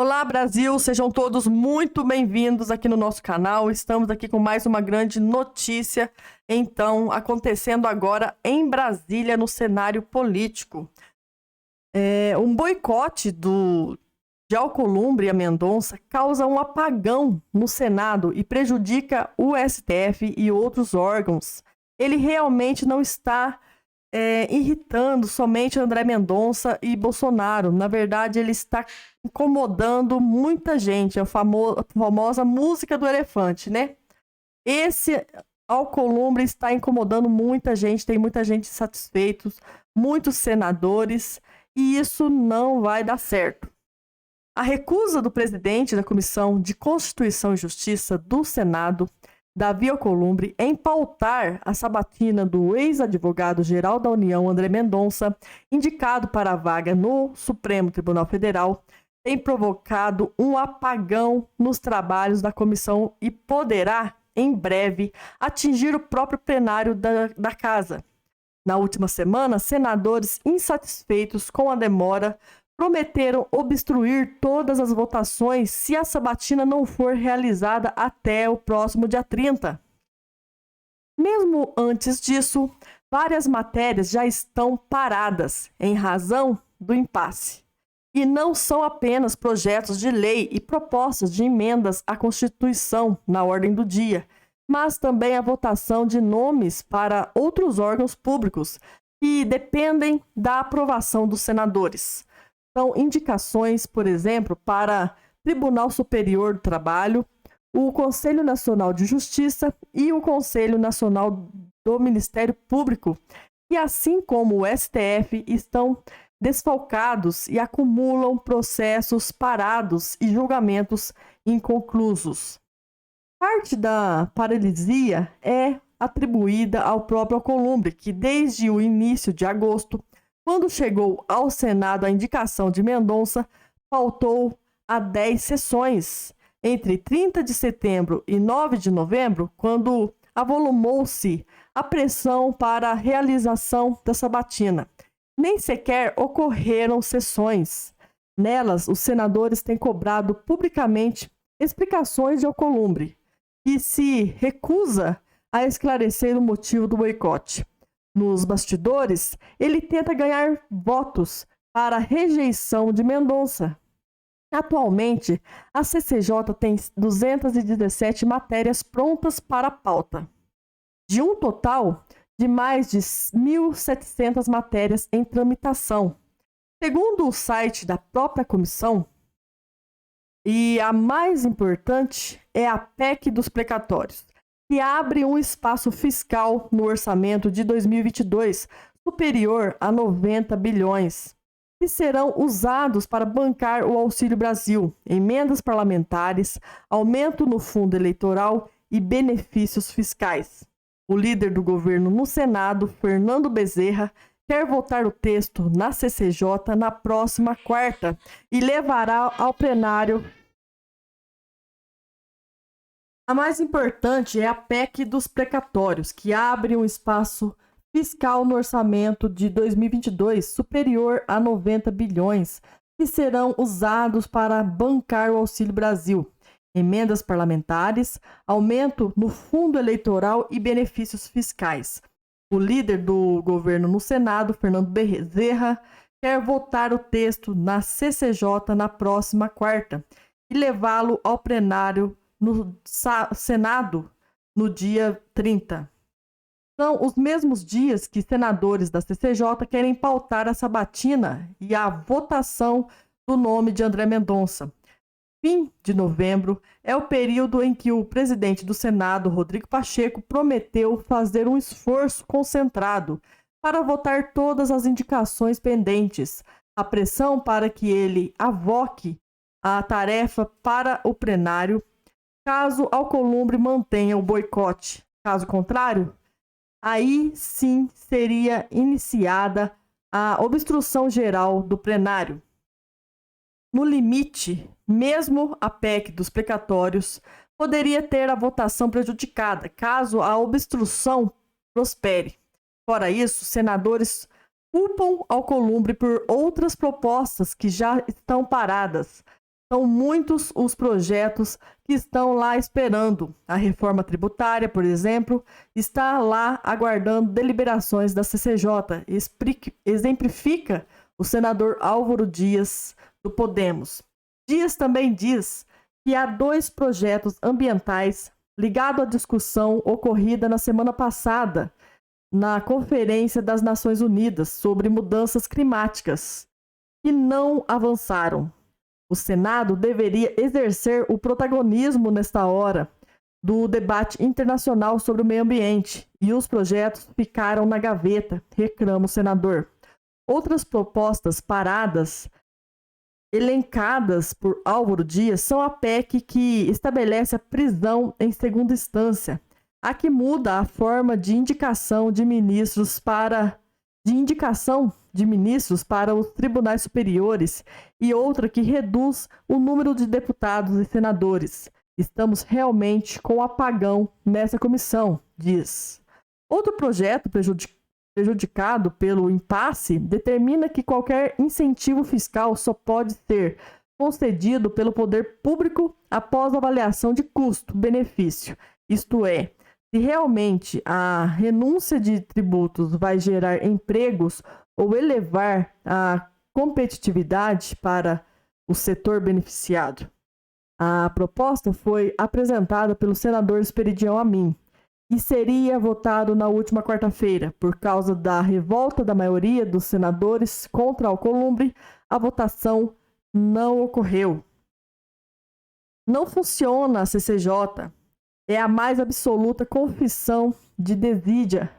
Olá, Brasil! Sejam todos muito bem-vindos aqui no nosso canal. Estamos aqui com mais uma grande notícia, então, acontecendo agora em Brasília, no cenário político. Um boicote de Alcolumbre a Mendonça causa um apagão no Senado e prejudica o STF e outros órgãos. Ele realmente não está irritando somente André Mendonça e Bolsonaro. Na verdade, ele está incomodando muita gente. A famosa música do elefante, né? Esse Alcolumbre está incomodando muita gente, tem muita gente insatisfeita, muitos senadores, e isso não vai dar certo. A recusa do presidente da Comissão de Constituição e Justiça do Senado, Davi Alcolumbre, em pautar a sabatina do ex-advogado-geral da União, André Mendonça, indicado para a vaga no Supremo Tribunal Federal, tem provocado um apagão nos trabalhos da comissão e poderá, em breve, atingir o próprio plenário da casa. Na última semana, senadores insatisfeitos com a demora prometeram obstruir todas as votações se a sabatina não for realizada até o próximo dia 30. Mesmo antes disso, várias matérias já estão paradas em razão do impasse. E não são apenas projetos de lei e propostas de emendas à Constituição na ordem do dia, mas também a votação de nomes para outros órgãos públicos que dependem da aprovação dos senadores. São indicações, por exemplo, para Tribunal Superior do Trabalho, o Conselho Nacional de Justiça e o Conselho Nacional do Ministério Público, que, assim como o STF, estão desfalcados e acumulam processos parados e julgamentos inconclusos. Parte da paralisia é atribuída ao próprio Alcolumbre, que desde o início de agosto, quando chegou ao Senado a indicação de Mendonça, faltou a 10 sessões, entre 30 de setembro e 9 de novembro, quando avolumou-se a pressão para a realização da sabatina. Nem sequer ocorreram sessões. Nelas, os senadores têm cobrado publicamente explicações de Alcolumbre, que se recusa a esclarecer o motivo do boicote. Nos bastidores, ele tenta ganhar votos para a rejeição de Mendonça. Atualmente, a CCJ tem 217 matérias prontas para a pauta, de um total de mais de 1.700 matérias em tramitação. Segundo o site da própria comissão, e a mais importante é a PEC dos precatórios, que abre um espaço fiscal no orçamento de 2022 superior a 90 bilhões, que serão usados para bancar o Auxílio Brasil, emendas parlamentares, aumento no fundo eleitoral e benefícios fiscais. O líder do governo no Senado, Fernando Bezerra, quer votar o texto na CCJ na próxima quarta e levará ao plenário. A mais importante é a PEC dos precatórios, que abre um espaço fiscal no orçamento de 2022 superior a 90 bilhões, que serão usados para bancar o Auxílio Brasil, emendas parlamentares, aumento no fundo eleitoral e benefícios fiscais. O líder do governo no Senado, Fernando Bezerra, quer votar o texto na CCJ na próxima quarta e levá-lo ao plenário no Senado no dia 30. São os mesmos dias que senadores da CCJ querem pautar a sabatina e a votação do nome de André Mendonça. Fim de novembro é o período em que o presidente do Senado, Rodrigo Pacheco, prometeu fazer um esforço concentrado para votar todas as indicações pendentes. A pressão para que ele avoque a tarefa para o plenário, caso Alcolumbre mantenha o boicote. Caso contrário, aí sim seria iniciada a obstrução geral do plenário. No limite, mesmo a PEC dos precatórios poderia ter a votação prejudicada, caso a obstrução prospere. Fora isso, senadores culpam Alcolumbre por outras propostas que já estão paradas, São muitos os projetos que estão lá esperando. A reforma tributária, por exemplo, está lá aguardando deliberações da CCJ. Exemplifica o senador Álvaro Dias, do Podemos. Dias também diz que há 2 projetos ambientais ligados à discussão ocorrida na semana passada na Conferência das Nações Unidas sobre Mudanças Climáticas, que não avançaram. O Senado deveria exercer o protagonismo nesta hora do debate internacional sobre o meio ambiente e os projetos ficaram na gaveta, reclama o senador. Outras propostas paradas, elencadas por Álvaro Dias, são a PEC que estabelece a prisão em segunda instância, a que muda a forma de indicação de ministros para os tribunais superiores e outra que reduz o número de deputados e senadores. Estamos realmente com apagão nessa comissão, diz. Outro projeto prejudicado pelo impasse determina que qualquer incentivo fiscal só pode ser concedido pelo poder público após avaliação de custo-benefício. Isto é, se realmente a renúncia de tributos vai gerar empregos ou elevar a competitividade para o setor beneficiado. A proposta foi apresentada pelo senador Esperidião Amin e seria votado na última quarta-feira. Por causa da revolta da maioria dos senadores contra Alcolumbre, a votação não ocorreu. Não funciona a CCJ. É a mais absoluta confissão de desídia.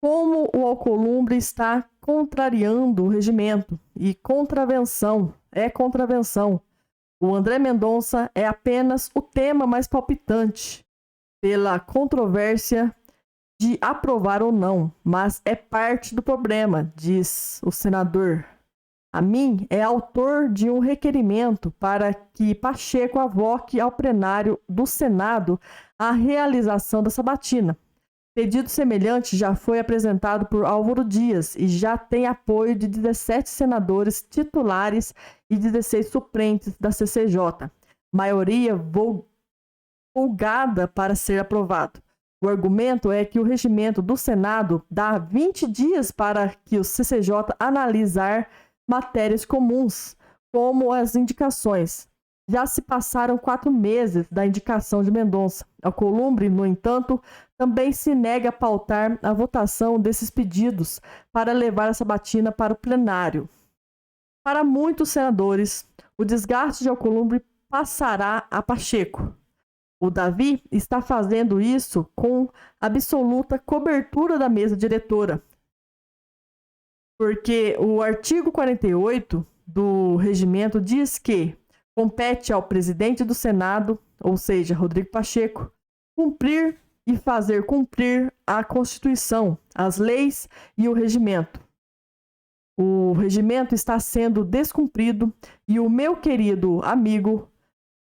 Como o Alcolumbre está contrariando o regimento e contravenção. O André Mendonça é apenas o tema mais palpitante pela controvérsia de aprovar ou não, mas é parte do problema, diz o senador. Amin é autor de um requerimento para que Pacheco avoque ao plenário do Senado a realização da sabatina. Pedido semelhante já foi apresentado por Álvaro Dias e já tem apoio de 17 senadores titulares e 16 suplentes da CCJ, maioria vulgada para ser aprovado. O argumento é que o regimento do Senado dá 20 dias para que o CCJ analisar matérias comuns, como as indicações. Já se passaram 4 meses da indicação de Mendonça. Alcolumbre, no entanto, também se nega a pautar a votação desses pedidos para levar a sabatina para o plenário. Para muitos senadores, o desgaste de Alcolumbre passará a Pacheco. O Davi está fazendo isso com absoluta cobertura da mesa diretora, porque o artigo 48 do regimento diz que compete ao presidente do Senado, ou seja, Rodrigo Pacheco, cumprir e fazer cumprir a Constituição, as leis e o regimento. O regimento está sendo descumprido e o meu querido amigo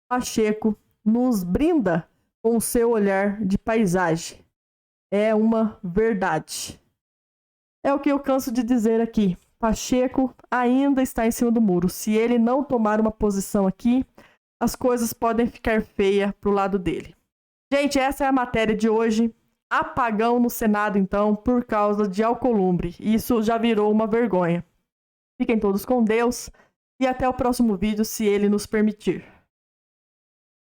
Pacheco nos brinda com o seu olhar de paisagem. É uma verdade. É o que eu canso de dizer aqui. Pacheco ainda está em cima do muro. Se ele não tomar uma posição aqui, as coisas podem ficar feias pro lado dele. Gente, essa é a matéria de hoje. Apagão no Senado, então, por causa de Alcolumbre. Isso já virou uma vergonha. Fiquem todos com Deus e até o próximo vídeo, se ele nos permitir.